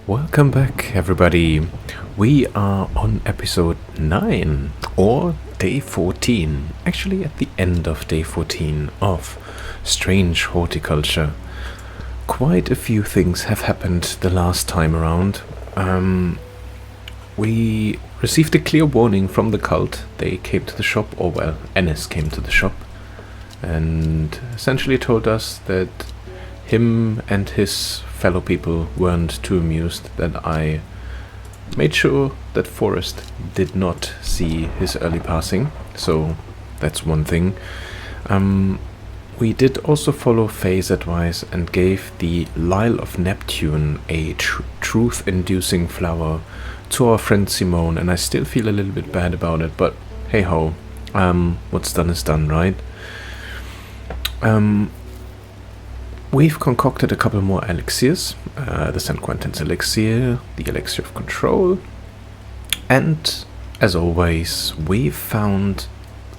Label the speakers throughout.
Speaker 1: Welcome back, everybody. We are on episode 9 or day 14. Actually, at the end of day 14 of Strange Horticulture. Quite a few things have happened the last time around. We received a clear warning from the cult. They came to the shop, or well, Ennis came to the shop and essentially told us that him and his fellow people weren't too amused that I made sure that Forrest did not see his early passing, so that's one thing. We did also follow Faye's advice and gave the Lyle of Neptune, a truth-inducing flower, to our friend Simone, and I still feel a little bit bad about it, but hey ho, what's done is done, right? We've concocted a couple more elixirs, the St. Quentin's elixir, the elixir of control, and as always, we've found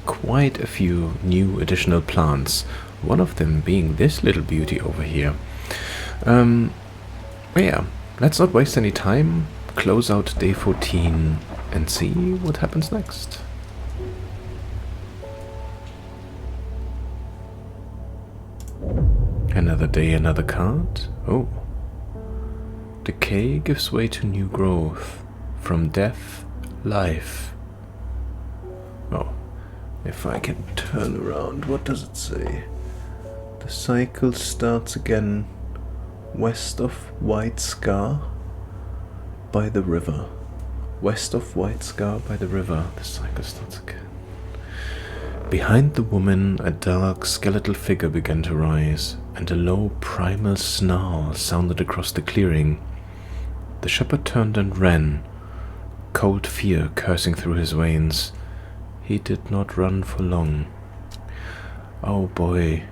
Speaker 1: quite a few new additional plants, one of them being this little beauty over here. Yeah, let's not waste any time, close out day 14 and see what happens next. Another day, another card. Oh. Decay gives way to new growth. From death, life. Oh. If I can turn around, what does it say? The cycle starts again west of White Scar by the river. West of White Scar by the river. The cycle starts again. Behind the woman, a dark skeletal figure began to rise, and a low primal snarl sounded across the clearing. The shepherd turned and ran, cold fear coursing through his veins. He did not run for long. Oh boy,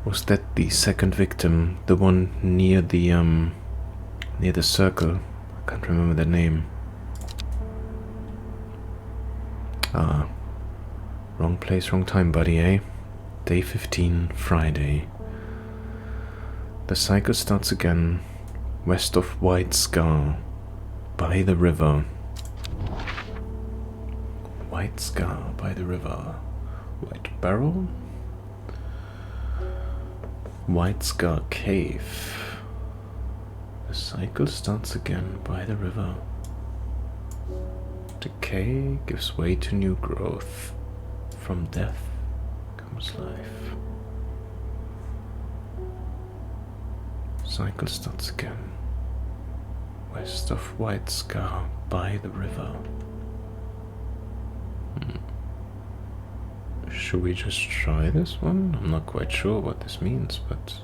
Speaker 1: was that the second victim, the one near the circle? I can't remember the name. Wrong place, wrong time, buddy, eh? Day 15, Friday. The cycle starts again, west of White Scar, by the river. White Scar by the river. White Barrel? White Scar Cave. The cycle starts again by the river. Decay gives way to new growth. From death comes life. Cycle starts again. West of White Scar by the river. Should we just try this one? I'm not quite sure what this means, but...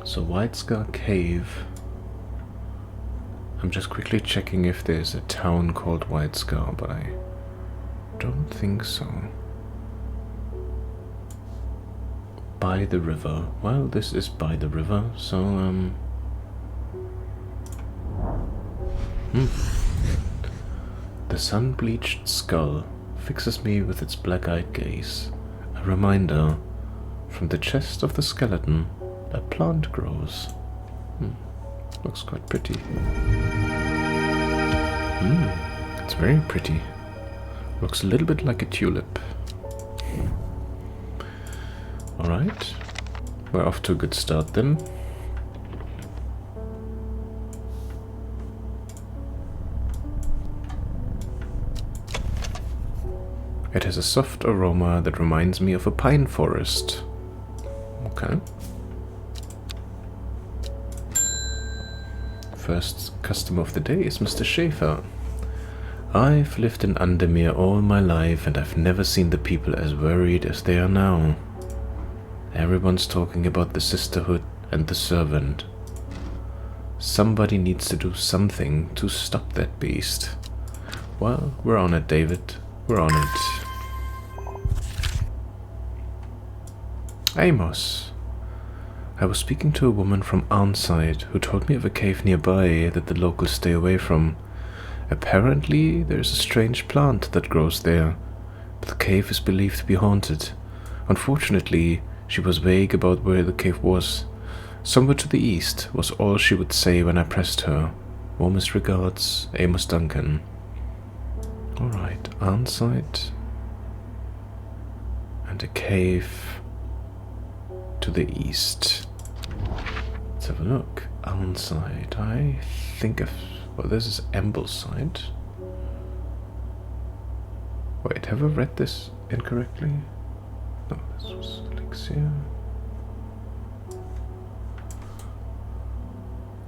Speaker 1: So White Scar Cave. I'm just quickly checking if there's a town called White Scar, but I don't think so. By the river. Well, this is by the river, so The sun-bleached skull fixes me with its black-eyed gaze. A reminder, from the chest of the skeleton, a plant grows. Looks quite pretty. It's very pretty. Looks a little bit like a tulip. Alright. We're off to a good start then. It has a soft aroma that reminds me of a pine forest. Okay. First customer of the day is Mr. Schaefer. I've lived in Undermere all my life and I've never seen the people as worried as they are now. Everyone's talking about the sisterhood and the servant. Somebody needs to do something to stop that beast. Well, we're on it, David. We're on it. Amos. I was speaking to a woman from Arnside who told me of a cave nearby that the locals stay away from. Apparently, there's a strange plant that grows there, but the cave is believed to be haunted. Unfortunately, She was vague about where the cave was. Somewhere to the east was all she would say when I pressed her. Warmest regards, Amos Duncan. Alright, Arnside. And a cave to the east. Let's have a look. Arnside. I think of... Well, this is Ambleside. Wait, have I read this incorrectly? No, this was Elixir.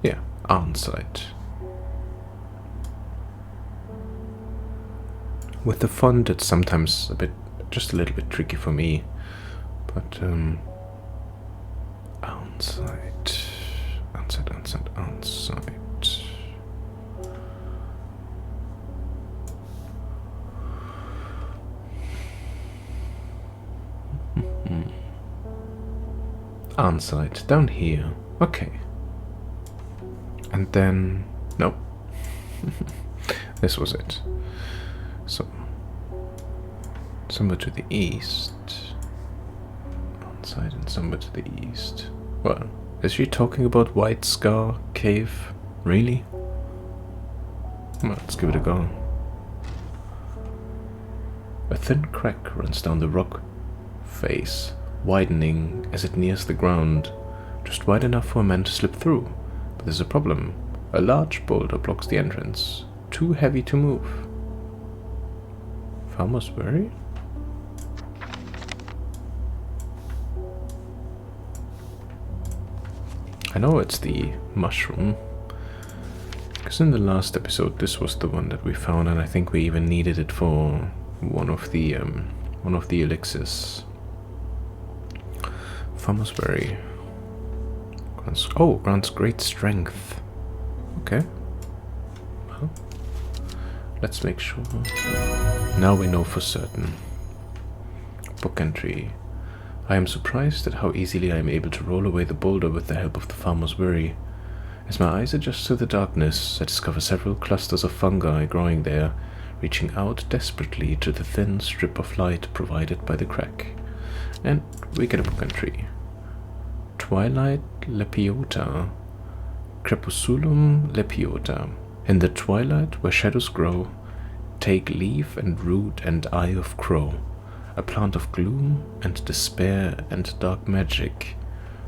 Speaker 1: Yeah, Arnside. With the font, it's sometimes just a little bit tricky for me. But, Arnside. Arnside, down here. Okay. And then... Nope. This was it. So... Somewhere to the east. Arnside and somewhere to the east. Well, is she talking about White Scar Cave? Really? Well, let's give it a go. A thin crack runs down the rock face, widening as it nears the ground, just wide enough for a man to slip through. But there's a problem. A large boulder blocks the entrance, too heavy to move. Farmer's Berry? I know it's the mushroom, because in the last episode this was the one that we found, and I think we even needed it for one of the elixirs. Farmer's Berry. Grants great strength. Okay. Well, let's make sure. Now we know for certain. Book entry. I am surprised at how easily I am able to roll away the boulder with the help of the Farmer's Berry. As my eyes adjust to the darkness, I discover several clusters of fungi growing there, reaching out desperately to the thin strip of light provided by the crack. And we get a book entry. Twilight Lepiota. Crepusculum Lepiota. In the twilight where shadows grow, take leaf and root and eye of crow. A plant of gloom and despair and dark magic.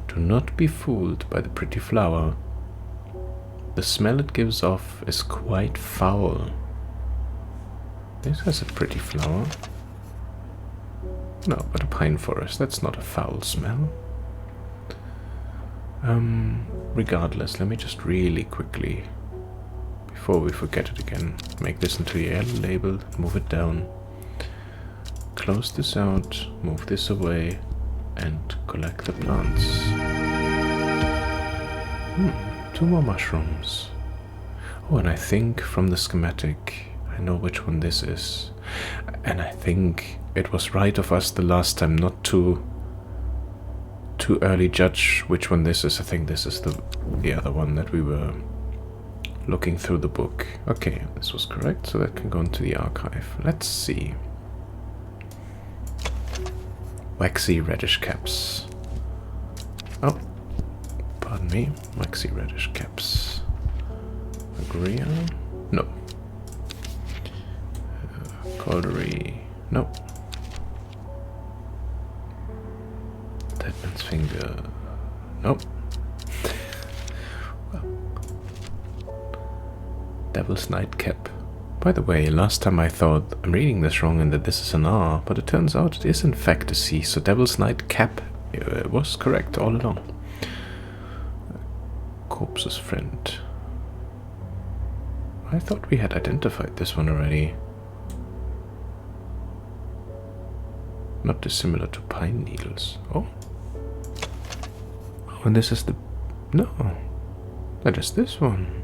Speaker 1: Do not be fooled by the pretty flower. The smell it gives off is quite foul. This has a pretty flower. No, but a pine forest, that's not a foul smell. Regardless, let me just really quickly, before we forget it again, make this into a yellow label, move it down. Close this out, move this away, and collect the plants. 2 more mushrooms. Oh, and I think from the schematic, I know which one this is. And I think it was right of us the last time not to too early judge which one this is. I think this is the other one that we were looking through the book. Okay, this was correct, so that can go into the archive. Let's see. Waxy reddish caps. Oh, pardon me. Waxy reddish caps. Agria? No. Caldery? No. Deadman's finger? Nope. Well. Devil's nightcap. By the way, last time I thought I'm reading this wrong and that this is an R, but it turns out it is in fact a C, so Devil's Nightcap was correct all along. Corpse's friend. I thought we had identified this one already. Not dissimilar to pine needles. Oh. Oh, and this is the... No. That is this one.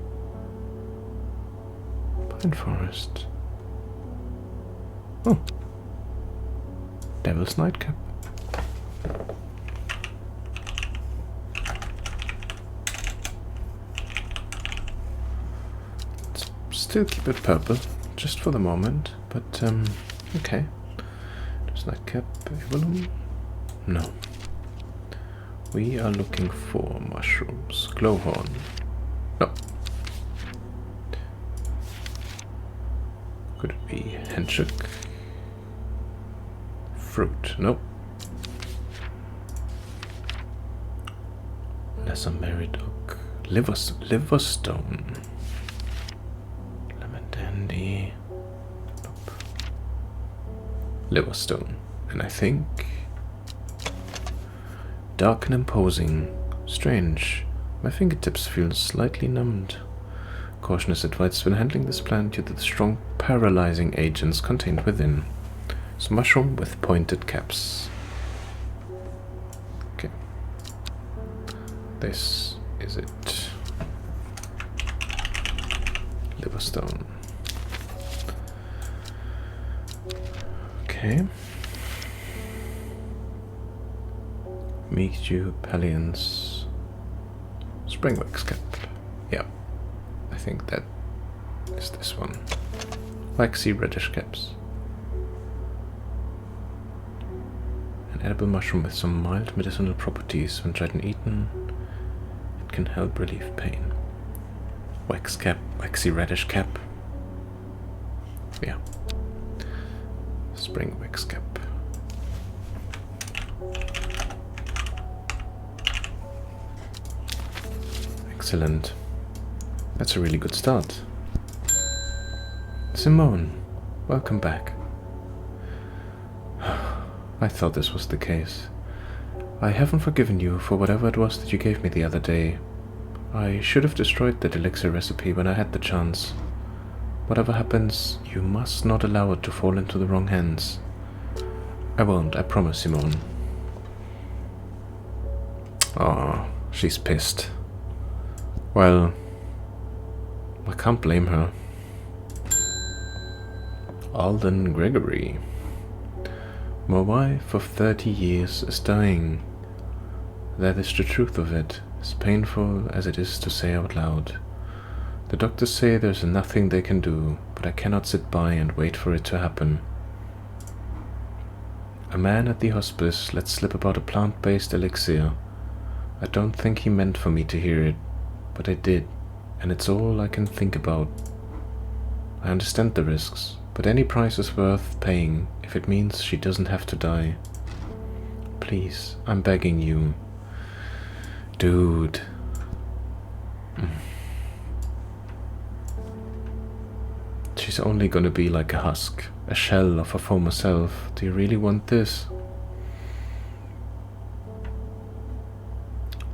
Speaker 1: Pine forest. Oh. Devil's Nightcap. Let's still keep it purple, just for the moment, but okay. Devil's Nightcap, Evolum? No. We are looking for mushrooms. Glowhorn. No. Could it be henchuk? Fruit. Nope. Lesser Meridoc. Liverstone. Lemon dandy. Nope. Liverstone. And I think dark and imposing. Strange. My fingertips feel slightly numbed. Caution is advised when handling this plant due to the strong paralyzing agents contained within. It's a mushroom with pointed caps. Okay. This is it. Liverstone. Okay. Meet you, Pallions. Springwax cap. Yeah. I think that is this one. Waxy reddish caps. An edible mushroom with some mild medicinal properties. When dried and eaten, it can help relieve pain. Wax cap, waxy reddish cap. Yeah. Spring wax cap. Excellent. That's a really good start. Simone, welcome back. I thought this was the case. I haven't forgiven you for whatever it was that you gave me the other day. I should have destroyed that elixir recipe when I had the chance. Whatever happens, you must not allow it to fall into the wrong hands. I won't, I promise, Simone. Oh, she's pissed. Well, I can't blame her. Alden Gregory. My wife of 30 years is dying. That is the truth of it, as painful as it is to say out loud. The doctors say there's nothing they can do, but I cannot sit by and wait for it to happen. A man at the hospice let slip about a plant-based elixir. I don't think he meant for me to hear it, but I did, and it's all I can think about. I understand the risks, but any price is worth paying if it means she doesn't have to die. Please, I'm begging you. Dude. She's only gonna be like a husk, a shell of her former self. Do you really want this?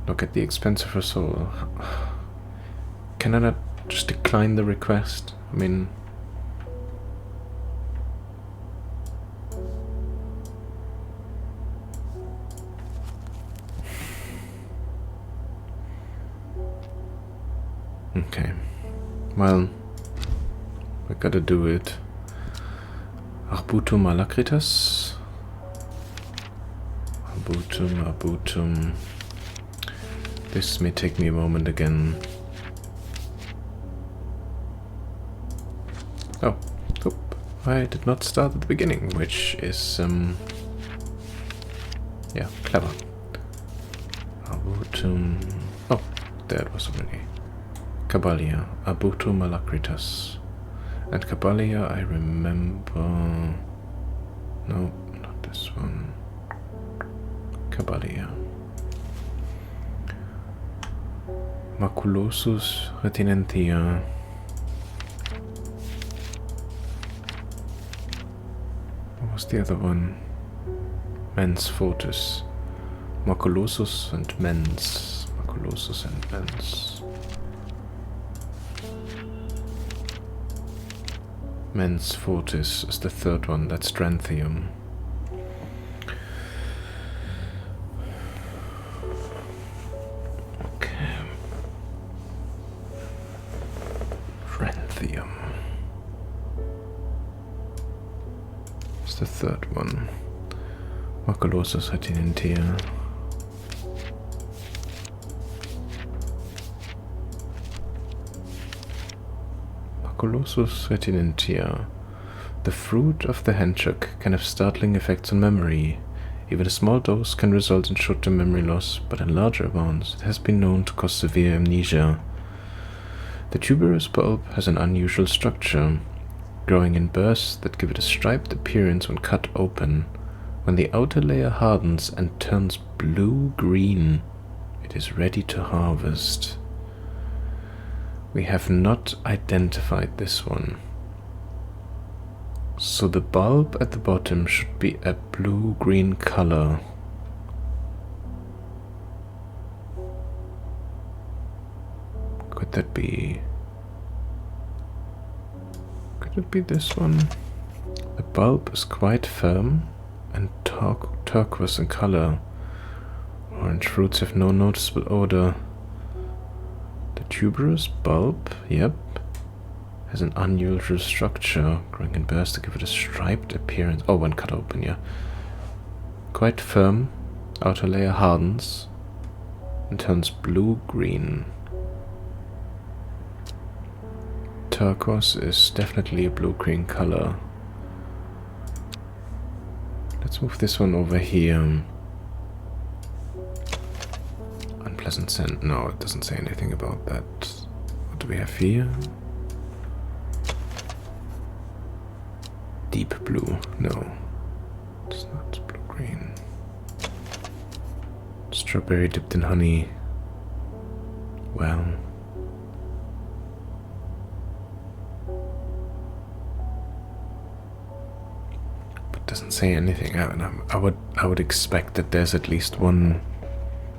Speaker 1: Look at the expense of her soul. Can I not just decline the request? I mean... Okay. Well, we gotta do it. Arbutum alacritas. Arbutum. This may take me a moment again. Oh, oop. I did not start at the beginning, which is, yeah, clever. Arbutum. Oh, there it was already. Caballia, Arbutum alacritas. And Caballia, I remember... No, not this one. Caballia. Maculosus retinentia. What was the other one? Mens fortis. Maculosus and mens. Maculosus and mens. Mens fortis is the third one, that's Stranthium. Okay. Stranthium. It's the third one. Maculosus retinentia. Maculosus retinentia. The fruit of the henchuk can have startling effects on memory. Even a small dose can result in short-term memory loss, but in larger amounts it has been known to cause severe amnesia. The tuberous bulb has an unusual structure, growing in bursts that give it a striped appearance when cut open. When the outer layer hardens and turns blue-green, it is ready to harvest. We have not identified this one. So the bulb at the bottom should be a blue-green color. Could that be... Could it be this one? The bulb is quite firm and turquoise in color. Orange fruits have no noticeable odor. The tuberous bulb, yep, has an unusual structure, growing in bursts to give it a striped appearance. Oh, when cut open, yeah. Quite firm, outer layer hardens and turns blue-green. Turquoise is definitely a blue-green color. Let's move this one over here. Unpleasant scent. No, it doesn't say anything about that. What do we have here? Deep blue. No, it's not blue-green. Strawberry dipped in honey. Well, but doesn't say anything. I would expect that there's at least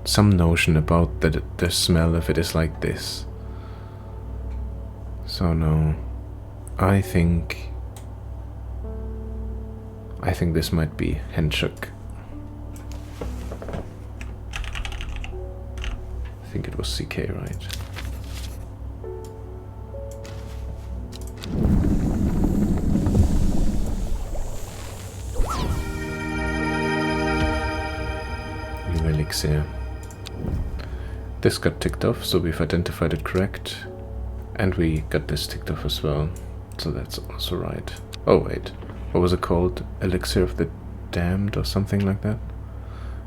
Speaker 1: some notion about the smell if it is like this. So no, I think this might be Henchuk. I think it was CK, right? New elixir. This got ticked off, so we've identified it correct. And we got this ticked off as well, so that's also right. Oh wait, what was it called? Elixir of the Damned or something like that?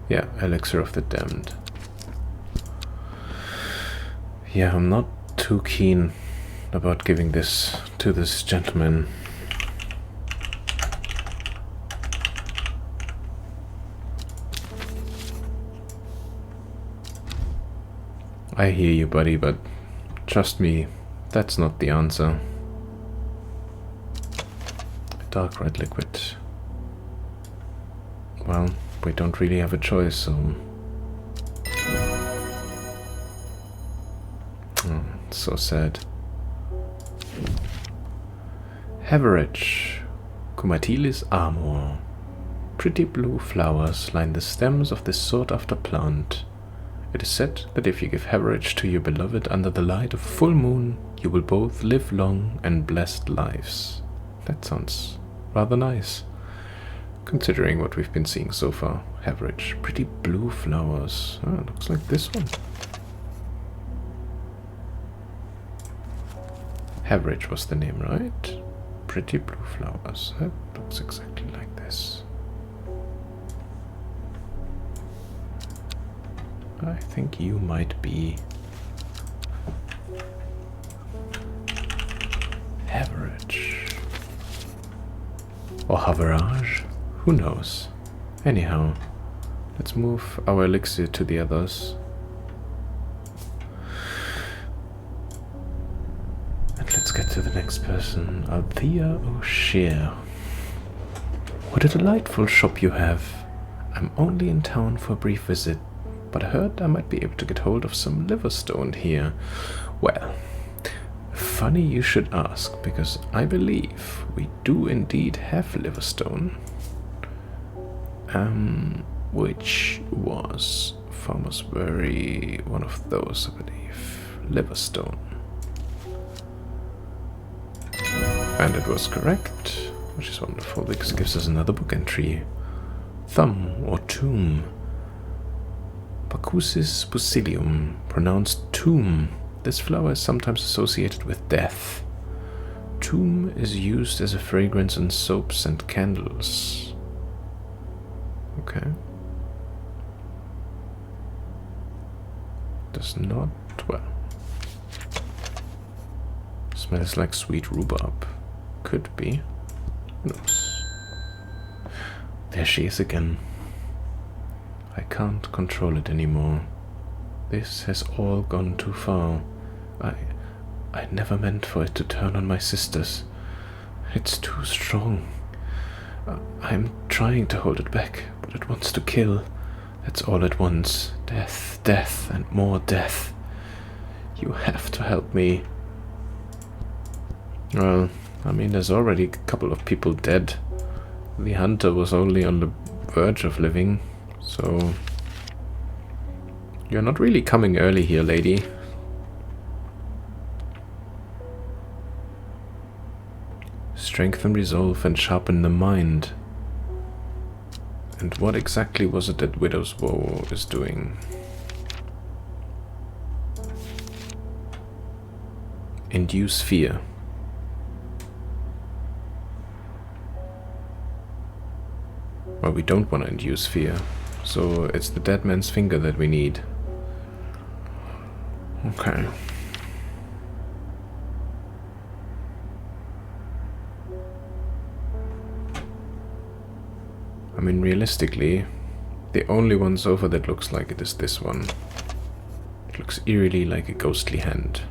Speaker 1: Yeah, Elixir of the Damned. Yeah, I'm not too keen about giving this to this gentleman. I hear you, buddy, but trust me, that's not the answer. Dark red liquid. Well, we don't really have a choice, so... Oh, so sad. Haverage. Cumatilis amor. Pretty blue flowers line the stems of this sought-after plant. It is said that if you give Haverage to your beloved under the light of full moon, you will both live long and blessed lives. That sounds rather nice, considering what we've been seeing so far. Haverage, pretty blue flowers. Oh, looks like this one. Haverage was the name, right? Pretty blue flowers. That looks exactly like this. I think you might be Haverage. Or Haverage? Who knows? Anyhow, let's move our elixir to the others. And let's get to the next person. Althea O'Shea. What a delightful shop you have. I'm only in town for a brief visit, but I heard I might be able to get hold of some liverstone here. Well, funny you should ask, because I believe we do indeed have liverstone. Which was Farmersbury, one of those, I believe. Liverstone. And it was correct, which is wonderful, because it gives us another book entry. Thumb or tomb. Pacusis pusilium, pronounced tomb. This flower is sometimes associated with death. Tomb is used as a fragrance in soaps and candles. Okay. Does not, well. Smells like sweet rhubarb. Could be. Who knows? There she is again. I can't control it anymore. This has all gone too far. I never meant for it to turn on my sisters. It's too strong. I'm trying to hold it back, but it wants to kill. It's all at once. Death, death, and more death. You have to help me. Well, I mean, there's already a couple of people dead. The hunter was only on the verge of living, so... You're not really coming early here, lady. Strengthen resolve and sharpen the mind. And what exactly was it that Widow's Woe is doing? Induce fear. Well, we don't want to induce fear. So it's the dead man's finger that we need. Okay. I mean, realistically, the only one so far that looks like it is this one. It looks eerily like a ghostly hand.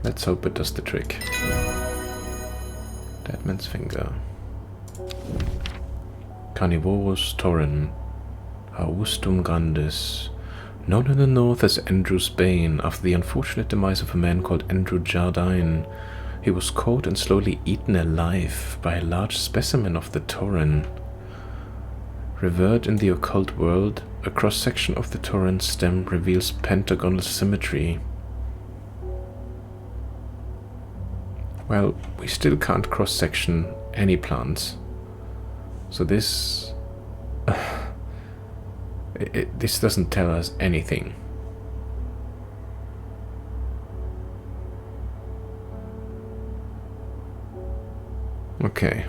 Speaker 1: Let's hope it does the trick. Dead man's finger. Carnivorus Torren. Augustum Grandis. Known in the north as Andrew's Bane, after the unfortunate demise of a man called Andrew Jardine. He was caught and slowly eaten alive by a large specimen of the Torren. Revered in the occult world, a cross-section of the Torren stem reveals pentagonal symmetry. Well, we still can't cross-section any plants. So this... this doesn't tell us anything. Okay.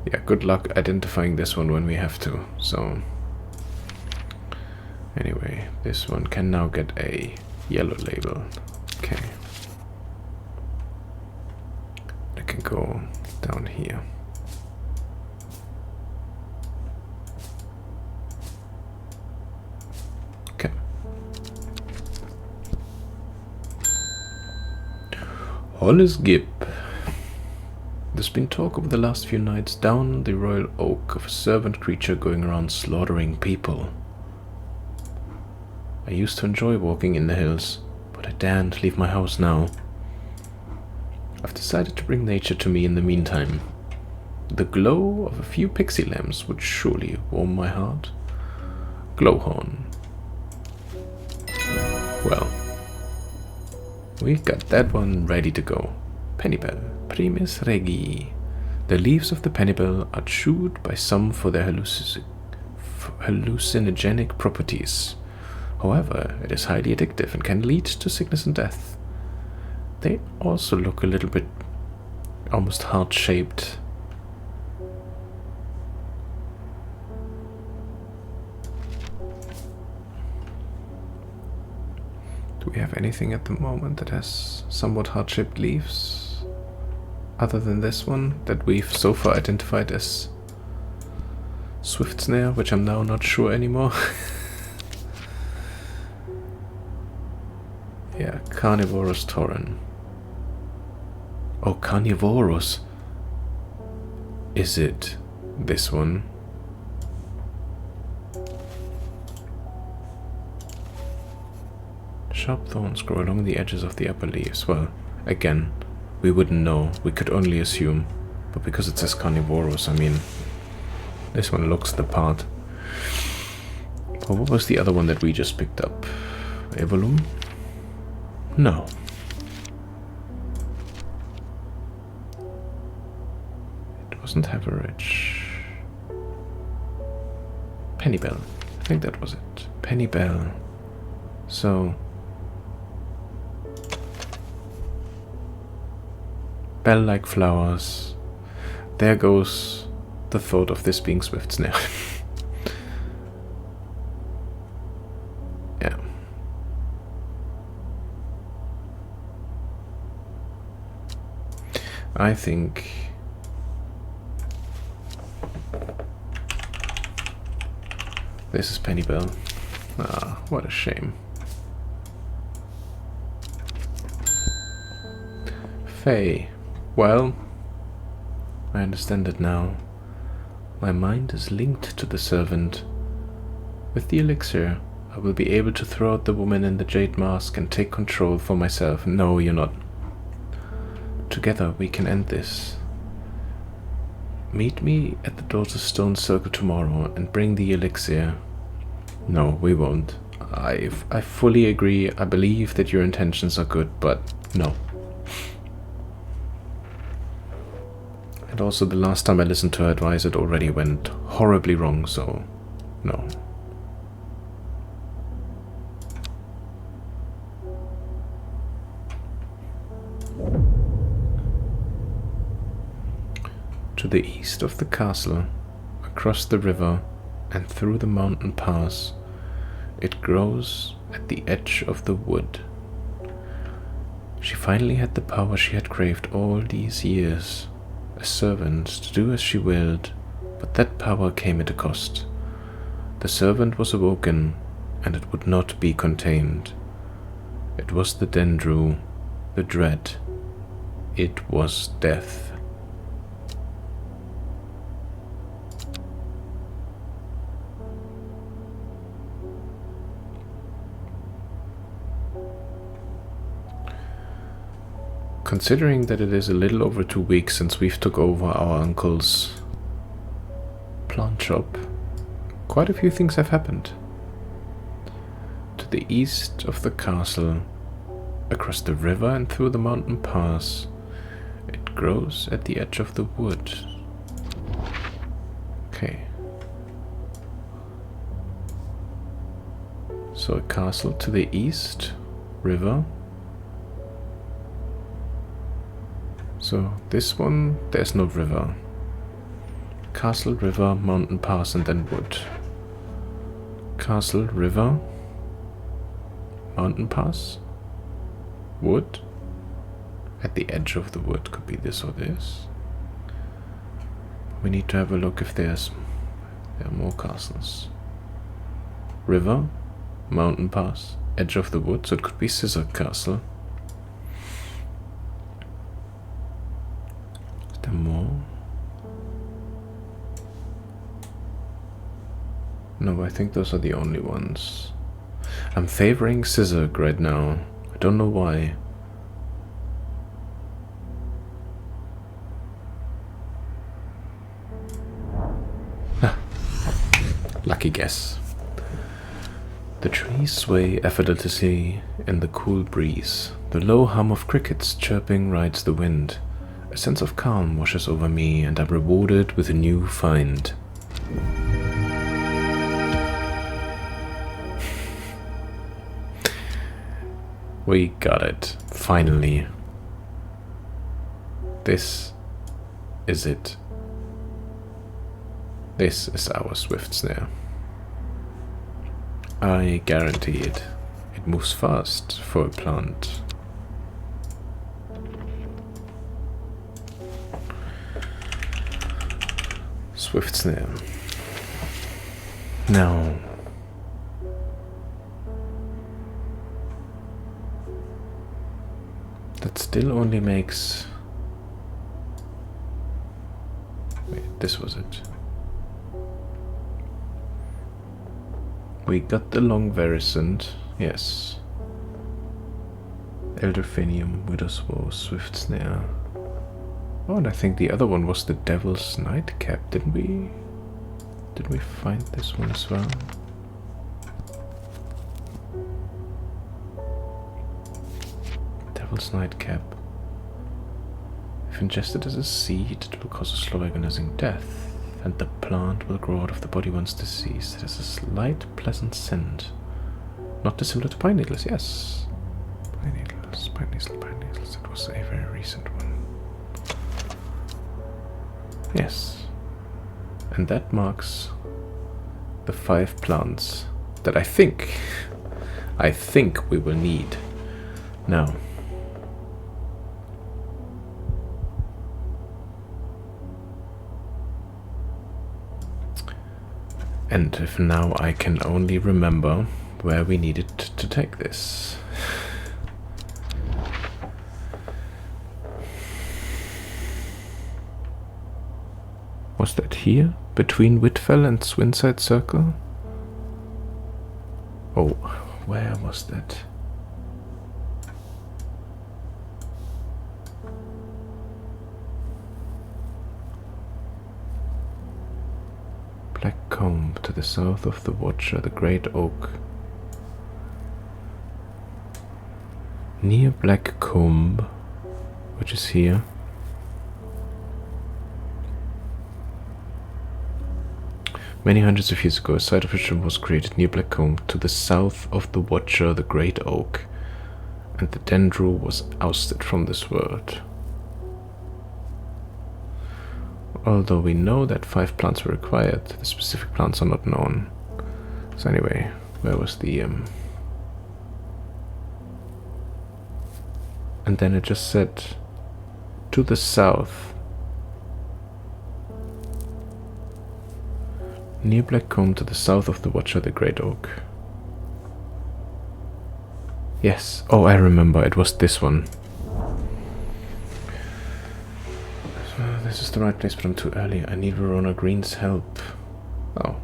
Speaker 1: Yeah, good luck identifying this one when we have to, so... Anyway, this one can now get a yellow label. Okay. It can go down here. Okay. Hollis Gip. There's been talk over the last few nights down the Royal Oak of a servant creature going around slaughtering people. I used to enjoy walking in the hills, but I daren't leave my house now. I've decided to bring nature to me in the meantime. The glow of a few pixie lamps would surely warm my heart. Glowhorn. Well, we got that one ready to go. Pennybell, Primus Regi. The leaves of the pennybell are chewed by some for their hallucinogenic properties. However, it is highly addictive and can lead to sickness and death. They also look a little bit almost heart-shaped. Do we have anything at the moment that has somewhat heart-shaped leaves? Other than this one that we've so far identified as Swift Snare, which I'm now not sure anymore. Yeah, Carnivorus Torren. Oh, Carnivorus. Is it this one? Sharp thorns grow along the edges of the upper leaves. Well, again, we wouldn't know. We could only assume. But because it says Carnivorus, I mean, this one looks the part. But what was the other one that we just picked up? Evolum? No. It wasn't average. Pennybell. I think that was it. Pennybell. So... bell-like flowers. There goes the thought of this being Swift's now. Yeah. I think this is Pennybell. Ah, what a shame. Faye. Well, I understand it now. My mind is linked to the servant. With the elixir, I will be able to throw out the woman in the jade mask and take control for myself. No, you're not. Together we can end this. Meet me at the Daughter's Stone Circle tomorrow and bring the elixir. No, we won't. I fully agree. I believe that your intentions are good, but no. And also the last time I listened to her advice it already went horribly wrong, so no. To the east of the castle, across the river and through the mountain pass, it grows at the edge of the wood. She finally had the power she had craved all these years, a servant to do as she willed, but that power came at a cost. The servant was awoken, and it would not be contained. It was the Dendru, the dread. It was death. Considering that it is a little over 2 weeks since we've took over our uncle's plant shop, quite a few things have happened. To the east of the castle, across the river and through the mountain pass, it grows at the edge of the wood. Okay. So a castle to the east, river. So this one, there's no river. Castle, river, mountain pass, and then wood. Castle, river, mountain pass, wood. At the edge of the wood could be this or this. We need to have a look if there are more castles. River, mountain pass, edge of the wood, so it could be Scissor Castle. More? No, I think those are the only ones. I'm favoring Scissor right now. I don't know why. Lucky guess. The trees sway effortlessly in the cool breeze. The low hum of crickets chirping rides the wind. A sense of calm washes over me, and I'm rewarded with a new find. We got it. Finally. This is it. This is our Swift Snare. I guarantee it. It moves fast for a plant. Swift Snare. Now, that still only makes... Wait, this was it. We got the Long Veriscent, yes. Elderphinium, Widow's Woe, Swift Snare. Oh, and I think the other one was the Devil's Nightcap, didn't we? Did we find this one as well? Devil's Nightcap. If ingested as a seed, it will cause a slow agonizing death, and the plant will grow out of the body once deceased. It has a slight, pleasant scent. Not dissimilar to pine needles, yes. Pine needles, pine needles. It was a very recent one. Yes. And that marks the 5 plants that I think we will need. Now, and if now I can only remember where we needed to take this. Was that here? Between Whitfell and Swinside Circle? Oh, where was that? Black Combe to the south of the Watcher, the Great Oak. Near Black Combe, which is here. Many hundreds of years ago, a site of ritual was created near Black Combe to the south of the Watcher, the Great Oak, and the Dendru was ousted from this world. Although we know that 5 plants were required, the specific plants are not known. So anyway, where was the... And then it just said, to the south. Near Black Combe to the south of the Watcher, the Great Oak. Yes. Oh, I remember. It was this one. So this is the right place, but I'm too early. I need Verona Green's help. Oh.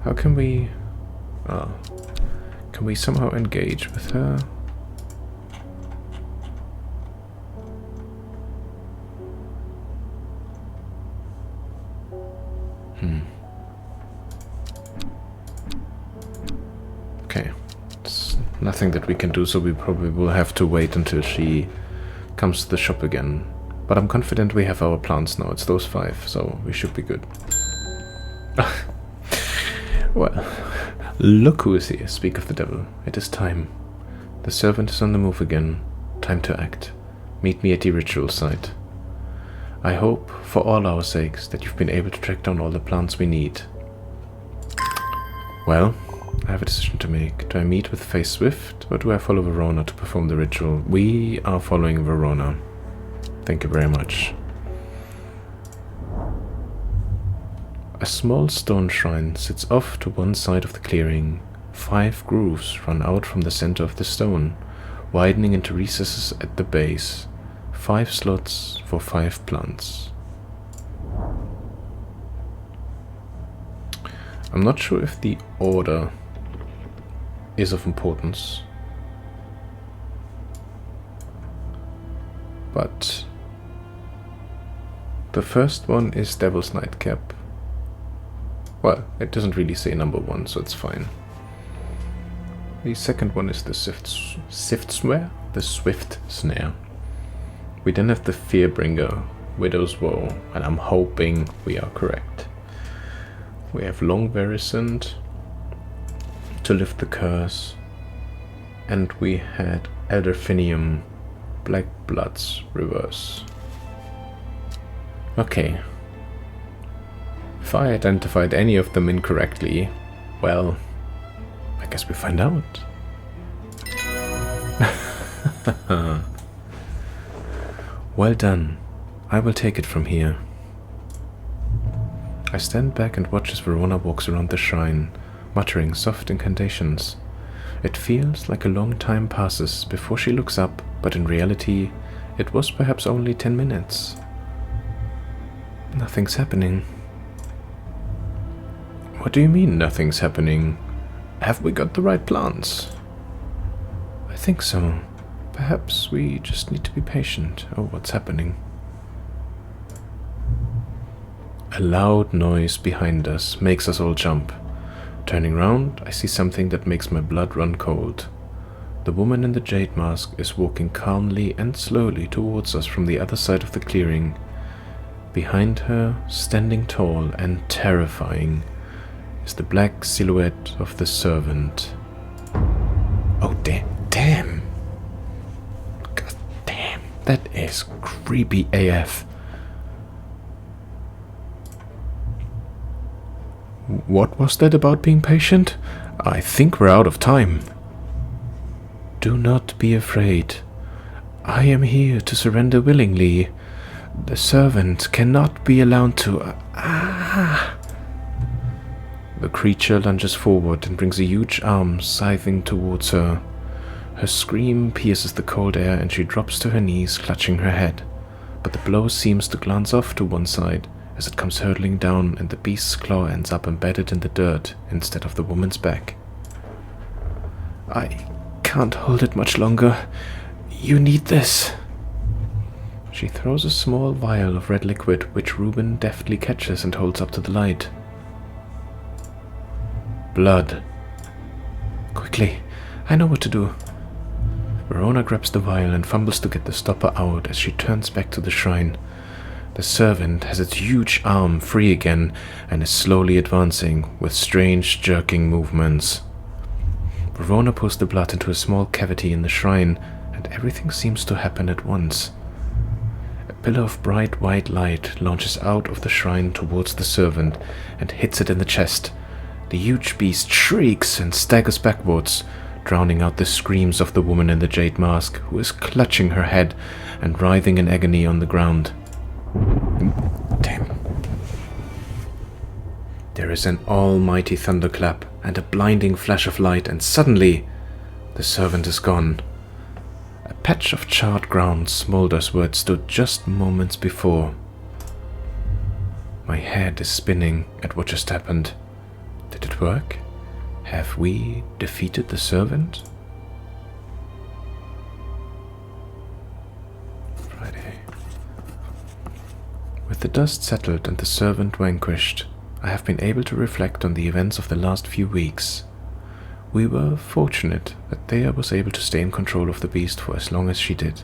Speaker 1: How can we... can we somehow engage with her? Okay, it's nothing that we can do, so we probably will have to wait until she comes to the shop again. But I'm confident we have our plants now. It's those 5, so we should be good. Well, look who is here. Speak of the devil. It is time. The servant is on the move again. Time to act. Meet me at the ritual site. I hope, for all our sakes, that you've been able to track down all the plants we need. Well, I have a decision to make. Do I meet with Faye Swift, or do I follow Verona to perform the ritual? We are following Verona. Thank you very much. A small stone shrine sits off to one side of the clearing. 5 grooves run out from the center of the stone, widening into recesses at the base. 5 slots for 5 plants. I'm not sure if the order is of importance, but the first one is Devil's Nightcap. Well, it doesn't really say number 1, so it's fine. The second one is the Swift Snare. We then have the Fearbringer, Widow's Woe, and I'm hoping we are correct. We have Long Verisand to lift the curse, and we had Elderfinium, Black Bloods reverse. Okay. If I identified any of them incorrectly, well, I guess we find out. Well done. I will take it from here. I stand back and watch as Verona walks around the shrine, muttering soft incantations. It feels like a long time passes before she looks up, but in reality, it was perhaps only 10 minutes. Nothing's happening. What do you mean, nothing's happening? Have we got the right plants? I think so. Perhaps we just need to be patient. Oh, what's happening? A loud noise behind us makes us all jump. Turning round, I see something that makes my blood run cold. The woman in the jade mask is walking calmly and slowly towards us from the other side of the clearing. Behind her, standing tall and terrifying, is the black silhouette of the servant. Oh, damn! God damn, that is creepy AF. What was that about being patient? I think we're out of time. Do not be afraid. I am here to surrender willingly. The servant cannot be allowed to... The creature lunges forward and brings a huge arm scything towards her. Her scream pierces the cold air and she drops to her knees, clutching her head. But the blow seems to glance off to one side as it comes hurtling down and the beast's claw ends up embedded in the dirt instead of the woman's back. I can't hold it much longer. You need this. She throws a small vial of red liquid, which Reuben deftly catches and holds up to the light. Blood. Quickly, I know what to do. Verona grabs the vial and fumbles to get the stopper out as she turns back to the shrine. The servant has its huge arm free again and is slowly advancing with strange jerking movements. Verona pours the blood into a small cavity in the shrine, and everything seems to happen at once. A pillar of bright white light launches out of the shrine towards the servant and hits it in the chest. The huge beast shrieks and staggers backwards, drowning out the screams of the woman in the jade mask, who is clutching her head and writhing in agony on the ground. Damn. There is an almighty thunderclap and a blinding flash of light, and suddenly the servant is gone. A patch of charred ground smolders where it stood just moments before. My head is spinning at what just happened. Did it work? Have we defeated the servant? Friday. With the dust settled and the servant vanquished, I have been able to reflect on the events of the last few weeks. We were fortunate that Thea was able to stay in control of the beast for as long as she did.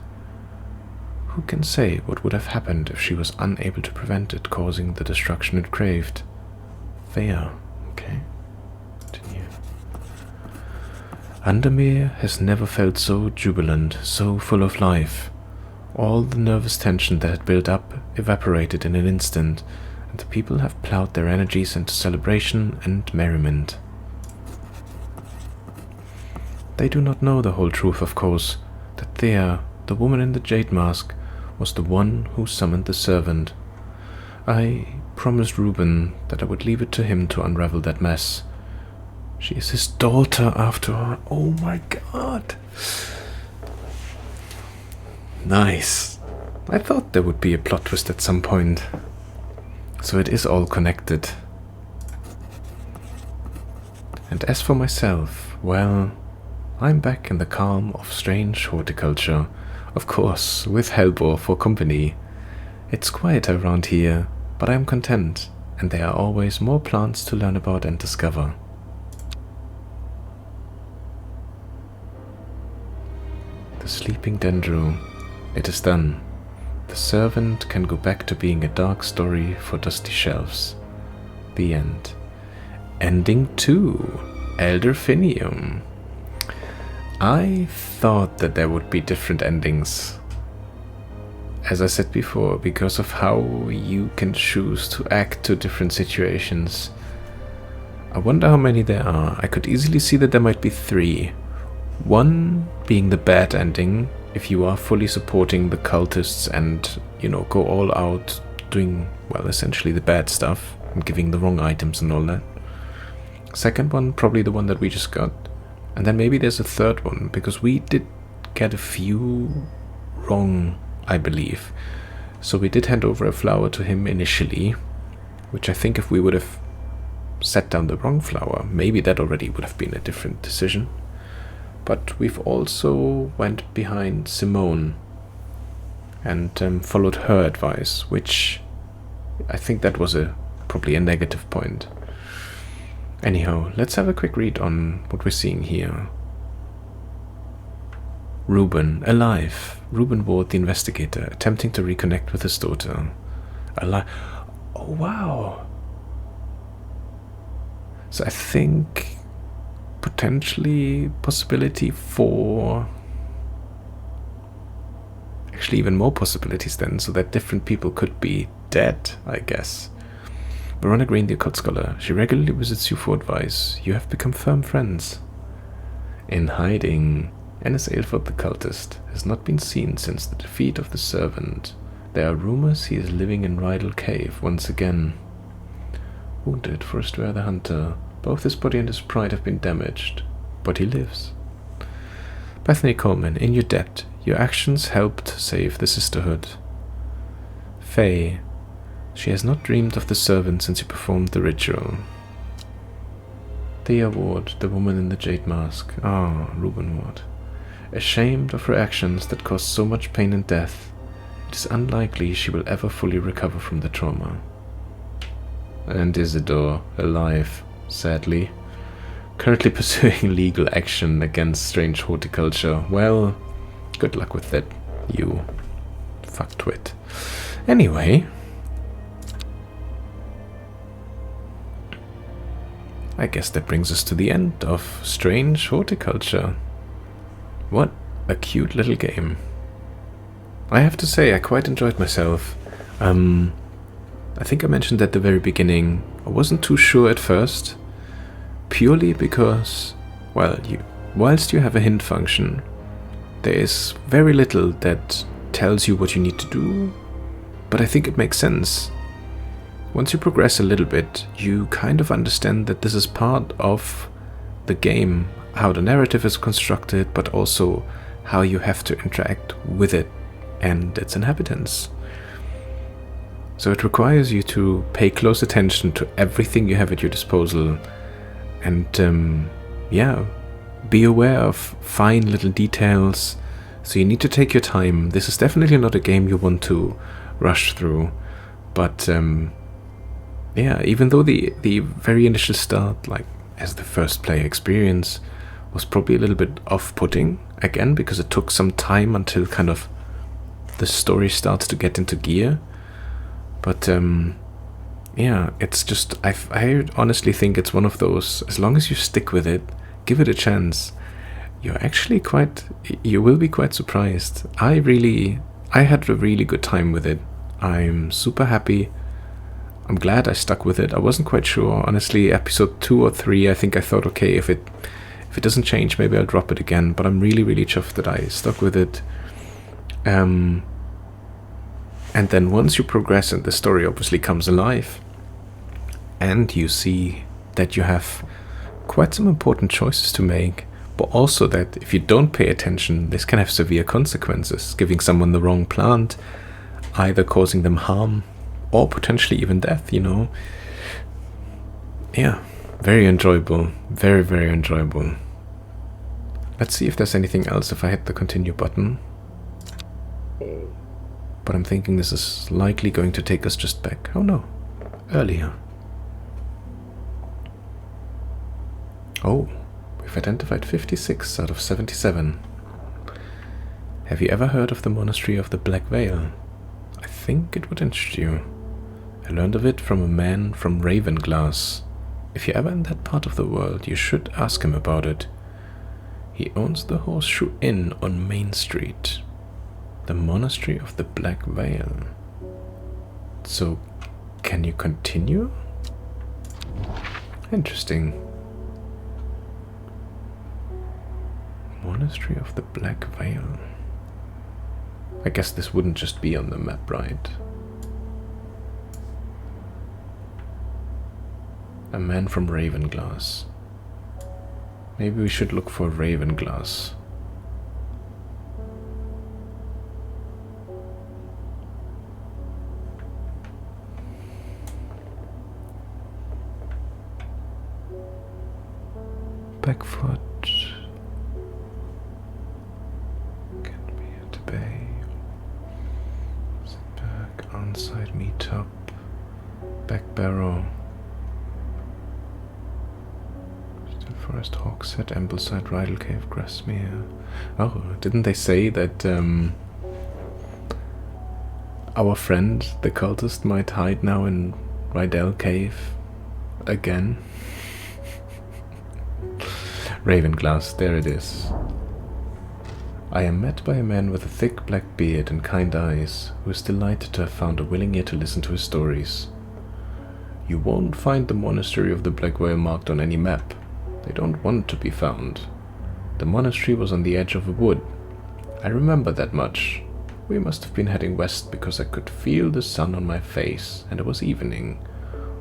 Speaker 1: Who can say what would have happened if she was unable to prevent it causing the destruction it craved? Thea, okay. Continue. Andermere has never felt so jubilant, so full of life. All the nervous tension that had built up evaporated in an instant, and the people have plowed their energies into celebration and merriment. They do not know the whole truth, of course, that Thea, the woman in the jade mask, was the one who summoned the servant. I promised Reuben that I would leave it to him to unravel that mess. She is his daughter, after all. Oh my god. Nice. I thought there would be a plot twist at some point. So it is all connected. And as for myself, well, I'm back in the calm of strange horticulture, of course, with Helbor for company. It's quiet around here, but I'm content, and there are always more plants to learn about and discover. The sleeping dendro. It is done. The servant can go back to being a dark story for dusty shelves. The end. Ending 2. Elderfinium. I thought that there would be different endings. As I said before, because of how you can choose to act to different situations. I wonder how many there are. I could easily see that there might be 3. One being the bad ending, if you are fully supporting the cultists and, go all out doing, well, essentially the bad stuff and giving the wrong items and all that. Second one, probably the one that we just got. And then maybe there's a third one, because we did get a few wrong, I believe. So we did hand over a flower to him initially, which I think if we would have set down the wrong flower, maybe that already would have been a different decision. But we've also went behind Simone and followed her advice, which I think that was probably a negative point. Anyhow, let's have a quick read on what we're seeing here. Reuben, alive. Reuben Ward, the investigator, attempting to reconnect with his daughter. Alive. Oh, wow. So I think potentially possibility for... Actually, even more possibilities then, so that different people could be dead, I guess. Verona Green, the occult scholar. She regularly visits you for advice. You have become firm friends. In hiding, Ennis Aelford the cultist has not been seen since the defeat of the Servant. There are rumors he is living in Rydal Cave once again. Wounded for Astrea the Hunter. Both his body and his pride have been damaged, but he lives. Bethany Coleman, in your debt, your actions helped save the sisterhood. Faye, she has not dreamed of the Servant since he performed the ritual. Thea Ward, the woman in the jade mask. Reuben Ward. Ashamed of her actions that caused so much pain and death, it is unlikely she will ever fully recover from the trauma. And Isidore, alive, sadly. Currently pursuing legal action against strange horticulture. Well, good luck with that, you fucktwit. Anyway, I guess that brings us to the end of Strange Horticulture. What a cute little game. I have to say, I quite enjoyed myself. I think I mentioned at the very beginning, I wasn't too sure at first, purely because, well, whilst you have a hint function, there is very little that tells you what you need to do, but I think it makes sense. Once you progress a little bit, you kind of understand that this is part of the game, how the narrative is constructed, but also how you have to interact with it and its inhabitants. So it requires you to pay close attention to everything you have at your disposal and, be aware of fine little details. So you need to take your time. This is definitely not a game you want to rush through, but even though the very initial start, like as the first player experience, was probably a little bit off-putting, again, because it took some time until kind of the story starts to get into gear. But, it's just, I honestly think it's one of those, as long as you stick with it, give it a chance, you will be quite surprised. I had a really good time with it. I'm super happy. I'm glad I stuck with it. I wasn't quite sure, honestly, episode 2 or 3, I think I thought, okay, if it doesn't change, maybe I'll drop it again, but I'm really, really chuffed that I stuck with it. And then once you progress and the story obviously comes alive, and you see that you have quite some important choices to make, but also that if you don't pay attention, this can have severe consequences, giving someone the wrong plant, either causing them harm or potentially even death, Yeah, very enjoyable. Very, very enjoyable. Let's see if there's anything else if I hit the continue button. But I'm thinking this is likely going to take us just back. Oh no, earlier. Oh, we've identified 56 out of 77. Have you ever heard of the Monastery of the Black Veil? I think it would interest you. I learned of it from a man from Ravenglass. If you're ever in that part of the world, you should ask him about it. He owns the Horseshoe Inn on Main Street. The Monastery of the Black Veil. So, can you continue? Interesting. Monastery of the Black Veil. I guess this wouldn't just be on the map, right? A man from Ravenglass. Maybe we should look for Ravenglass. Backfoot. Can be at the bay. Back on-site meetup. Back Barrow. Still Forest, Hawkshead, Ambleside, Rydal Cave, Grasmere. Oh, didn't they say that our friend, the cultist, might hide now in Rydal Cave again? Ravenglass, there it is. I am met by a man with a thick black beard and kind eyes, who is delighted to have found a willing ear to listen to his stories. You won't find the monastery of the Black Whale marked on any map. They don't want to be found. The monastery was on the edge of a wood. I remember that much. We must have been heading west because I could feel the sun on my face, and it was evening.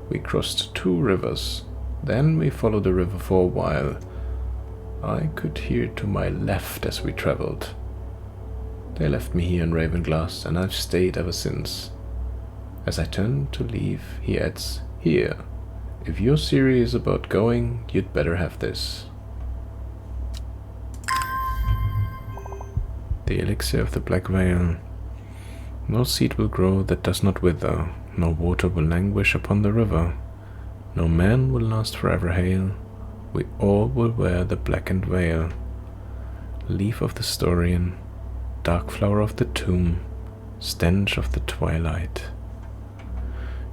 Speaker 1: We crossed 2 rivers. Then we followed the river for a while. I could hear to my left as we traveled. They left me here in Ravenglass, and I've stayed ever since. As I turn to leave, he adds, "Here, if you're serious about going, you'd better have this." The elixir of the Black Whale. No seed will grow that does not wither, no water will languish upon the river, no man will last forever hail, we all will wear the blackened veil. Leaf of the Storian, dark flower of the tomb, stench of the twilight.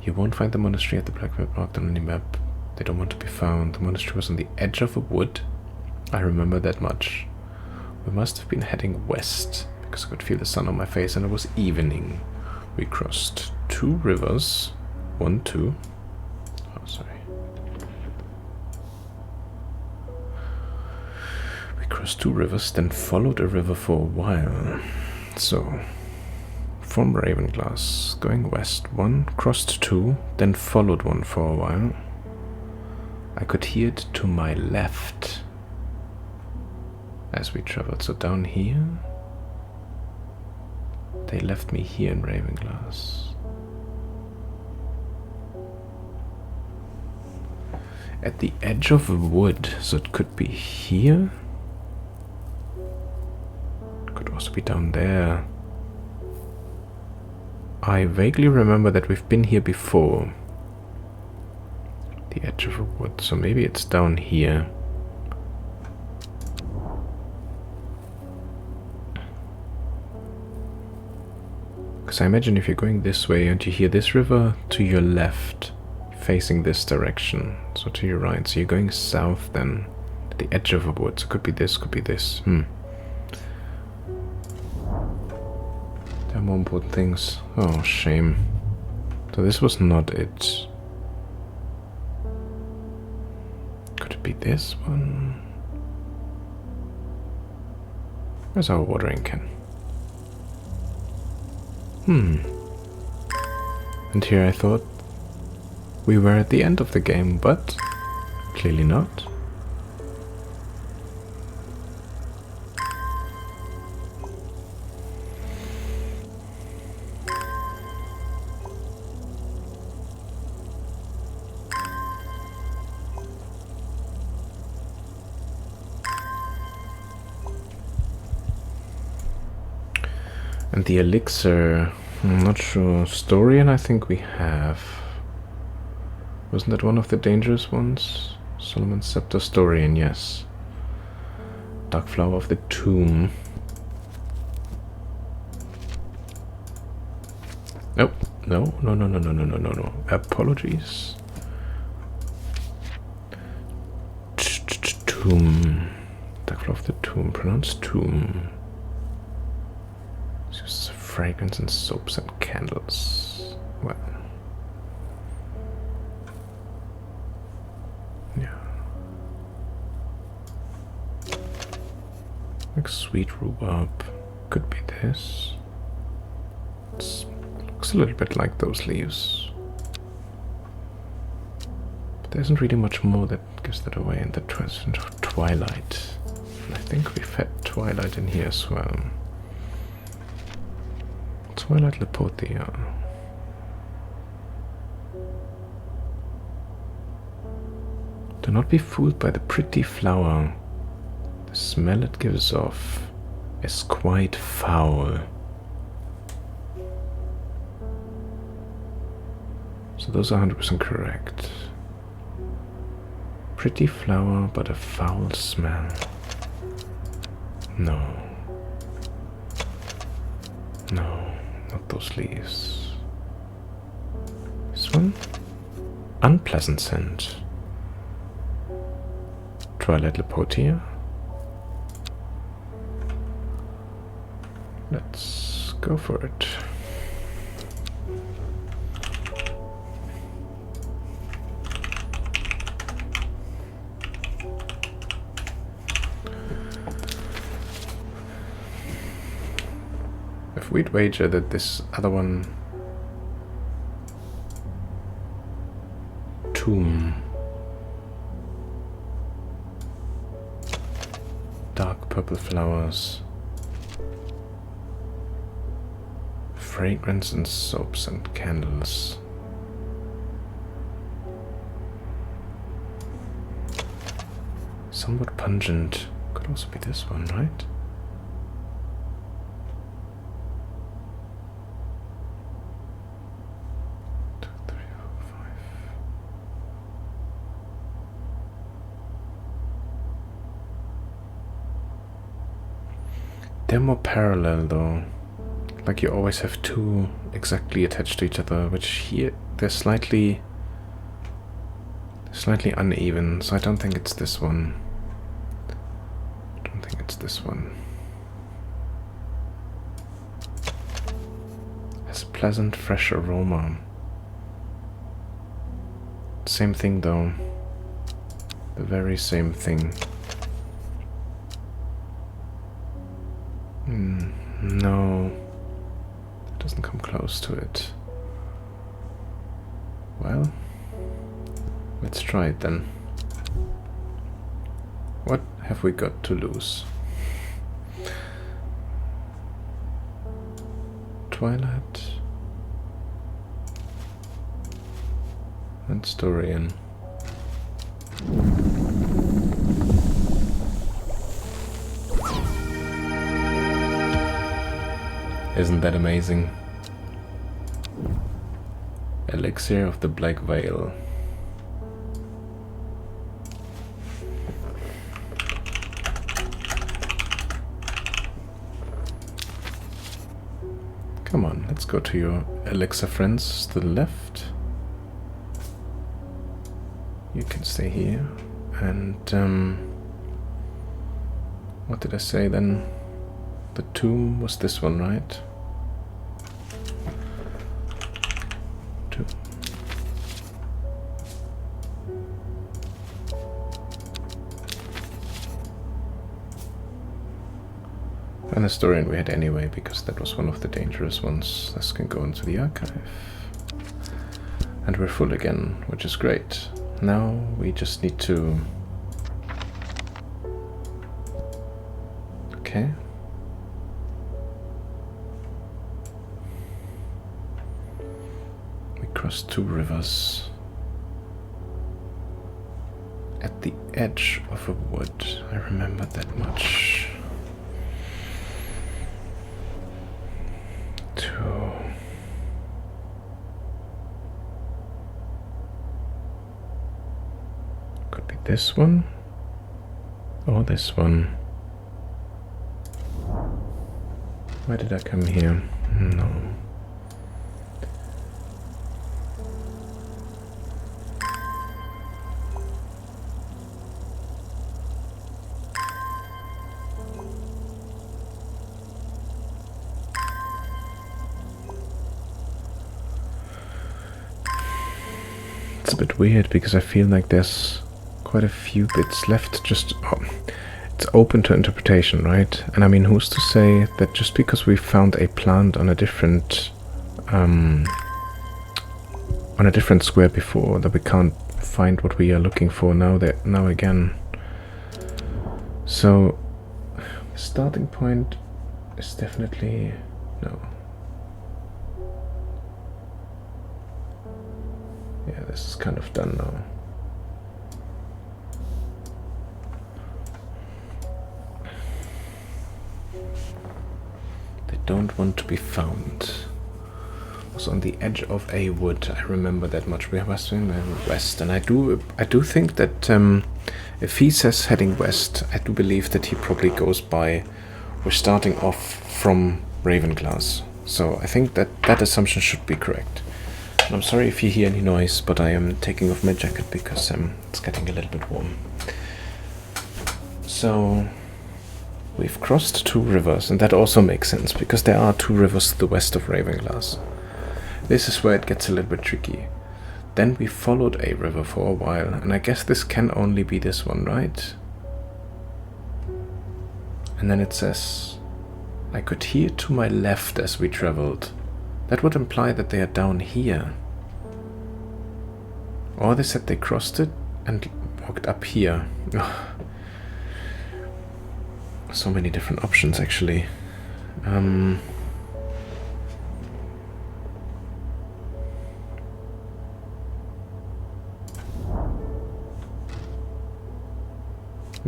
Speaker 1: You won't find the monastery at the Black Whale marked on any map. They don't want to be found. The monastery was on the edge of a wood. I remember that much. We must have been heading west, because I could feel the sun on my face and it was evening. We crossed 2 rivers. 1, 2. Oh, sorry. We crossed 2 rivers, then followed a river for a while. So, from Ravenglass, going west 1, crossed 2, then followed 1 for a while. I could hear it to my left as we traveled. So down here, they left me here in Ravenglass. At the edge of a wood, so it could be here. It could also be down there. I vaguely remember that we've been here before. The edge of a wood, so maybe it's down here. Because I imagine if you're going this way and you hear this river to your left, facing this direction, so to your right, so you're going south then, at the edge of a wood, so could be this, could be this. There are more important things. Oh, shame. So this was not it. Could it be this one? Where's our watering can? And here I thought we were at the end of the game, but clearly not. And the elixir, I'm not sure. Storian, I think we have. Wasn't that one of the dangerous ones? Solomon's Scepter Storian, yes. Dark Flower of the Tomb. Nope. No. Apologies. Tomb. Dark Flower of the Tomb. Pronounced tomb. Fragrance and soaps and candles. Well, yeah. Like sweet rhubarb. Could be this. It looks a little bit like those leaves. But there isn't really much more that gives that away in the twilight. And I think we've had twilight in here as well. Twilight Lepotia. Do not be fooled by the pretty flower. The smell it gives off is quite foul. So those are 100% correct. Pretty flower, but a foul smell. No. No. Not those leaves. This one? Unpleasant scent. Twilight Lepotia. Let's go for it. we'd wager that this other one... Tomb. Dark purple flowers. Fragrance and soaps and candles. Somewhat pungent. Could also be this one, right? They're more parallel though. Like you always have two exactly attached to each other, which here they're slightly uneven, so I don't think it's this one. I don't think it's this one. Has a pleasant fresh aroma. Same thing though. The very same thing. No, it doesn't come close to it. Well, let's try it then. What have we got to lose? Twilight and Storian. Isn't that amazing? Elixir of the Black Veil. Come on, let's go to your elixir friends to the left. You can stay here. And what did I say then? The tomb was this one, right? Two. And the Historian we had anyway, because that was one of the dangerous ones. This can go into the archive. And we're full again, which is great. Now we just need to... Okay. We crossed 2 rivers. At the edge of a wood. I remember that much. 2. Could be this one. Or this one. Why did I come here? No. It's a bit weird because I feel like there's quite a few bits left. Just it's open to interpretation, right? And I mean, who's to say that just because we found a plant on a different square before, that we can't find what we are looking for now again. So the starting point is definitely no. Yeah, this is kind of done now. They don't want to be found. Was on the edge of a wood. I remember that much. We are western and west, and I do think that if he says heading west, I do believe that he probably goes by. We're starting off from Ravenglass, so I think that that assumption should be correct. And I'm sorry if you hear any noise, but I am taking off my jacket because it's getting a little bit warm. So we've crossed 2 rivers, and that also makes sense because there are 2 rivers to the west of Ravenglass. This is where it gets a little bit tricky. Then we followed a river for a while, and I guess this can only be this one, right? And then it says I could hear to my left as we traveled. That would imply that they are down here. Or they said they crossed it and walked up here. So many different options, actually. I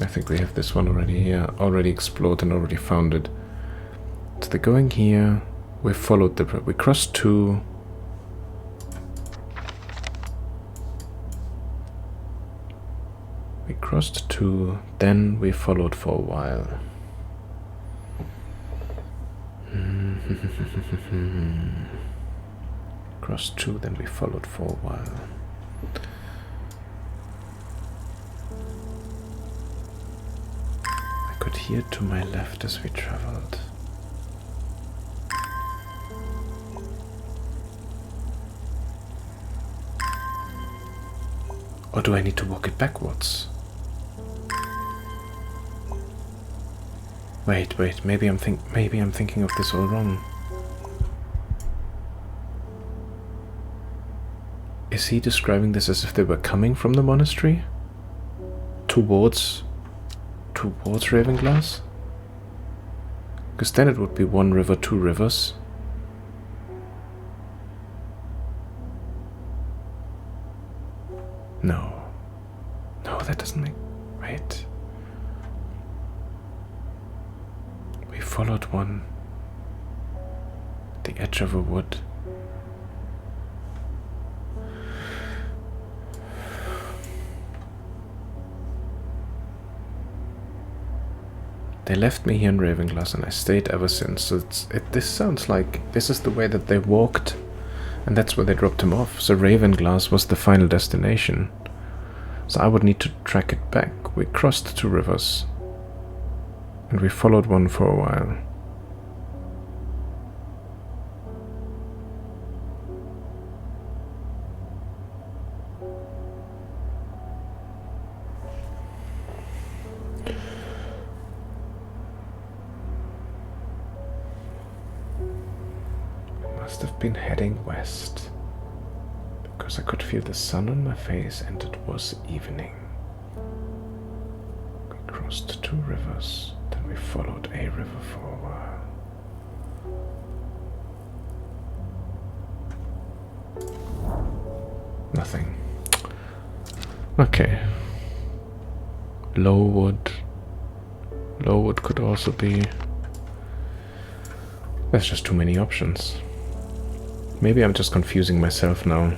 Speaker 1: think we have this one already here, already explored and already found it. So they're going here. We followed the... We crossed 2. We crossed 2, then we followed for a while. Crossed 2, then we followed for a while. I could hear to my left as we traveled. Or do I need to walk it backwards? Wait, maybe I'm thinking of this all wrong. Is he describing this as if they were coming from the monastery? Towards Ravenglass? Because then it would be 1 river, 2 rivers. No, that doesn't make... Wait. We followed one. The edge of a wood. They left me here in Ravenglass and I stayed ever since. So this sounds like this is the way that they walked. And that's where they dropped him off. So Ravenglass was the final destination. So I would need to track it back. We crossed 2 rivers. And we followed one for a while. Must have been heading west. Because I could feel the sun on my face and it was evening. We crossed 2 rivers, then we followed a river for a while. Nothing. Okay. Lowood. Lowood could also be... There's just too many options. Maybe I'm just confusing myself now.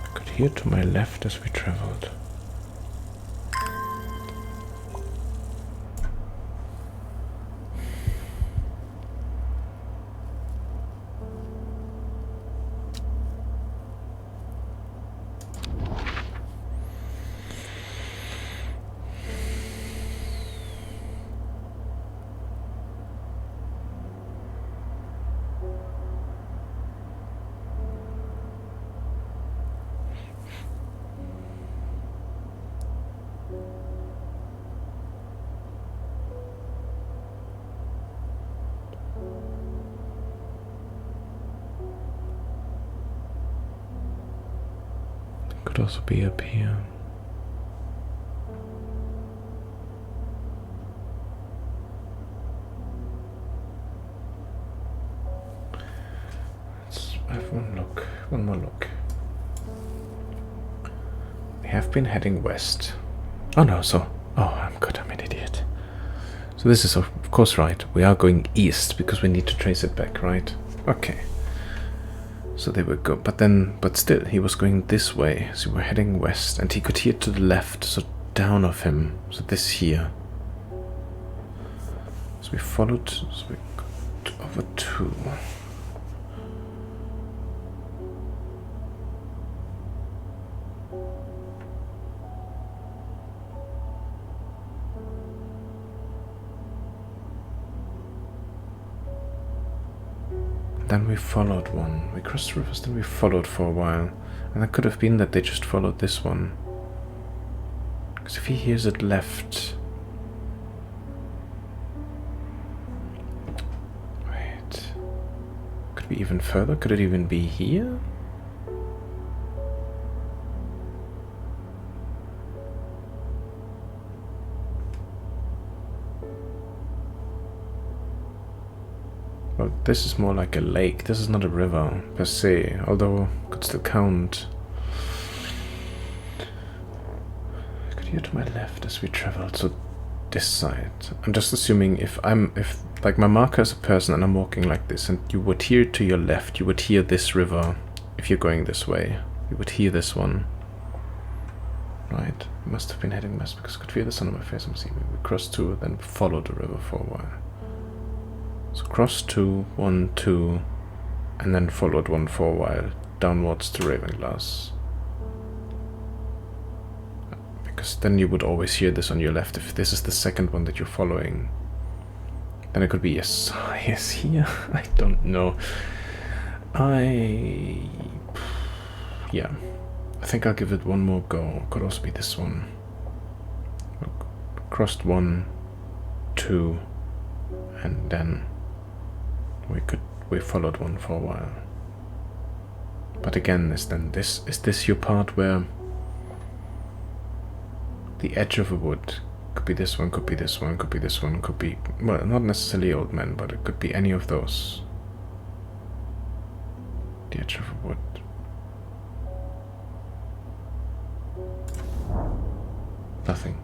Speaker 1: I could hear to my left as we traveled. Could also be up here. Let's have one more look. We have been heading west. Oh no, I'm good, I'm an idiot. So this is of course right. We are going east because we need to trace it back, right? Okay. So they would go, but still, he was going this way, so we're heading west, and he could hear to the left, so down of him, so this here. So we followed, so we got over 2. then we followed one. We crossed rivers, then we followed for a while. And it could have been that they just followed this one. Because if he hears it left... Wait. Could it be even further? Could it even be here? Well, this is more like a lake. This is not a river per se, although could still count. I could hear to my left as we traveled, so this side. I'm just assuming if like my marker is a person and I'm walking like this, and you would hear to your left, you would hear this river. If you're going this way, you would hear this one. Right? Must have been heading west because I could feel the sun on my face. I'm seeing we crossed 2, then followed the river for a while. So cross 2, 1, 2, and then followed 1 for a while, downwards to Ravenglass. Because then you would always hear this on your left. If this is the second one that you're following, then it could be yes, yes here. I don't know. Yeah, I think I'll give it one more go. Could also be this one. Look, crossed 1, 2, and then we followed 1 for a while. But again, is this your part where the edge of a wood could be this one, could be this one, could be this one, could be, well, not necessarily old men, but it could be any of those. The edge of a wood. Nothing.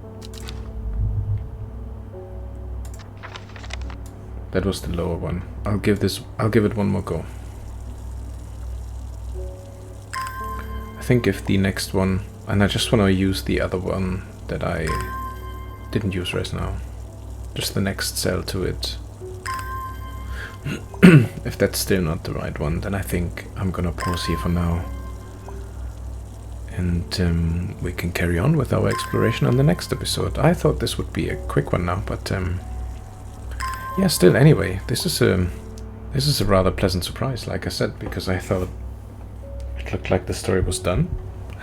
Speaker 1: That was the lower one. I'll give it one more go. I think if the next one, and I just want to use the other one that I didn't use right now. Just the next cell to it. If that's still not the right one, then I think I'm gonna pause here for now. And we can carry on with our exploration on the next episode. I thought this would be a quick one now, but yeah, still, anyway, this is a rather pleasant surprise, like I said, because I thought it looked like the story was done,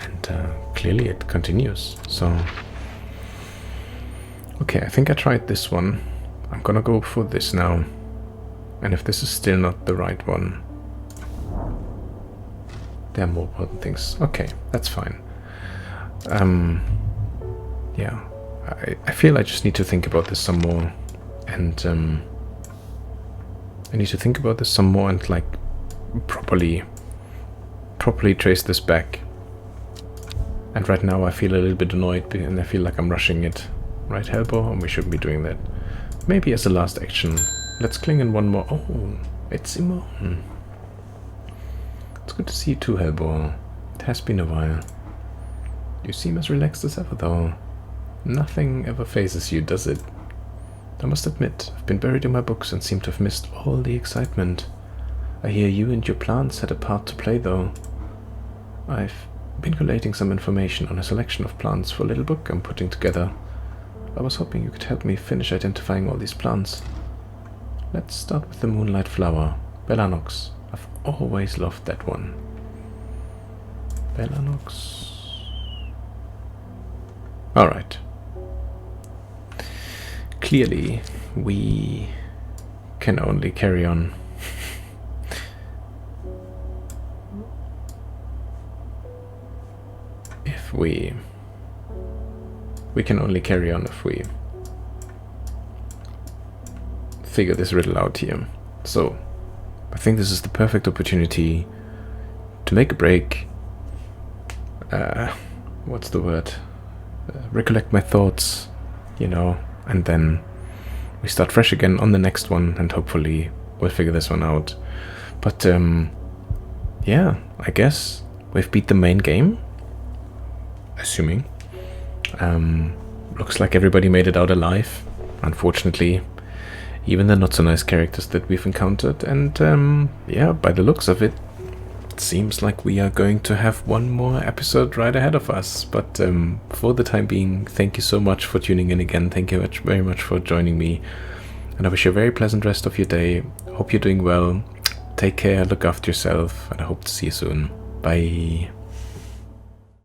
Speaker 1: and clearly it continues. So, okay, I think I tried this one. I'm gonna go for this now, and if this is still not the right one, there are more important things. Okay, that's fine. Yeah, I feel I just need to think about this some more. And I need to think about this some more and like properly trace this back. And right now I feel a little bit annoyed and I feel like I'm rushing it. Right, Hellboy? And we shouldn't be doing that. Maybe as a last action. Let's cling in one more. Oh, it's Simone. It's good to see you too, Hellboy. It has been a while. You seem as relaxed as ever though. Nothing ever phases you, does it? I must admit, I've been buried in my books and seem to have missed all the excitement. I hear you and your plants had a part to play, though. I've been collating some information on a selection of plants for a little book I'm putting together. I was hoping you could help me finish identifying all these plants. Let's start with the moonlight flower, Bellanox. I've always loved that one. Bellanox. Alright. Clearly, we can only carry on. If we can only carry on if we figure this riddle out here. So, I think this is the perfect opportunity to make a break. What's the word? Recollect my thoughts, you know. And then we start fresh again on the next one, and hopefully we'll figure this one out. But yeah, I guess we've beat the main game. Assuming. Looks like everybody made it out alive, unfortunately. Even the not so nice characters that we've encountered. And yeah, by the looks of it, it seems like we are going to have one more episode right ahead of us. But for the time being, thank you so much for tuning in again. Thank you very much for joining me. And I wish you a very pleasant rest of your day. Hope you're doing well. take care, look after yourself, and I hope to see you soon. Bye.